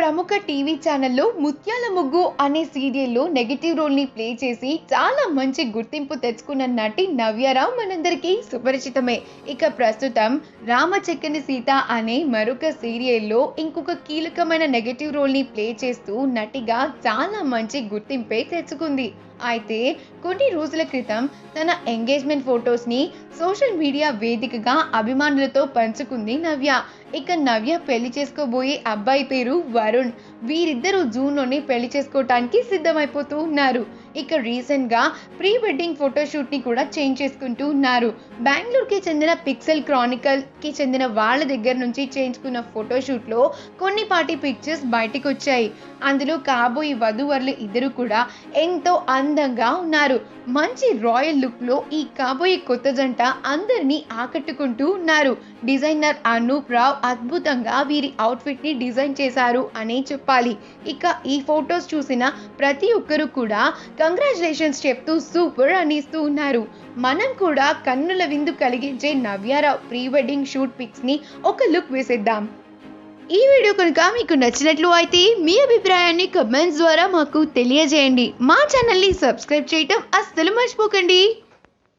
ప్రముఖ టీవీ ఛానల్లో 'ముత్యాల ముగ్గు' అనే సీరియల్లో నెగెటివ్ రోల్ని ప్లే చేసి చాలా మంచి గుర్తింపు తెచ్చుకున్న నటి నవ్యారావు మనందరికీ సుపరిచితమే. ఇక ప్రస్తుతం 'రామచక్కని సీత' అనే మరొక సీరియల్లో ఇంకొక కీలకమైన నెగెటివ్ రోల్ని ప్లే చేస్తూ నటిగా చాలా మంచి గుర్తింపే తెచ్చుకుంది. అయితే కొన్ని రోజుల క్రితం తన ఎంగేజ్మెంట్ ఫొటోస్ని సోషల్ మీడియా వేదికగా అభిమానులతో పంచుకుంది నవ్య. ఇక నవ్య పెళ్లి చేసుకోబోయే అబ్బాయి పేరు వరుణ్. వీరిద్దరూ జూన్లోనే పెళ్లి చేసుకోవటానికి సిద్ధమైపోతూ ఉన్నారు. ఇక రీసెంట్గా ప్రీ వెడ్డింగ్ ఫోటోషూట్ని కూడా చేంజ్ చేసుకుంటూ ఉన్నారు. బెంగళూరుకి చెందిన పిక్సెల్ క్రానికల్కి చెందిన వాళ్ళ దగ్గర నుంచి చేయించుకున్న ఫోటోషూట్లో కొన్నిపాటి పిక్చర్స్ బయటకు వచ్చాయి. అందులో కాబోయే వధూవరులు ఇద్దరు కూడా ఎంతో అందంగా ఉన్నారు. మంచి రాయల్ లుక్లో ఈ కాబోయే కొత్త జంట అందరినీ ఆకట్టుకుంటూ ఉన్నారు. డిజైనర్ అనూప్ రావ్ అద్భుతంగా వీరి అవుట్ఫిట్ని డిజైన్ చేశారు అనే చెప్పాలి. ఇక ఈ ఫొటోస్ చూసిన ప్రతి ఒక్కరు కూడా కంగ్రాచులేషన్స్ చెప్తూ సూపర్ అనేస్తూ ఉన్నారు. మనం కూడా కన్నుల విందు కలిగించే నవ్యారావు ప్రీ వెడ్డింగ్ షూట్ పిక్స్ని ఒక లుక్ వేసేద్దాం. ఈ వీడియో కనుక మీకు నచ్చినట్లు అయితే మీ అభిప్రాయాన్ని కమెంట్స్ ద్వారా మాకు తెలియజేయండి. మా ఛానల్ని సబ్స్క్రైబ్ చేయటం అస్సలు మర్చిపోకండి.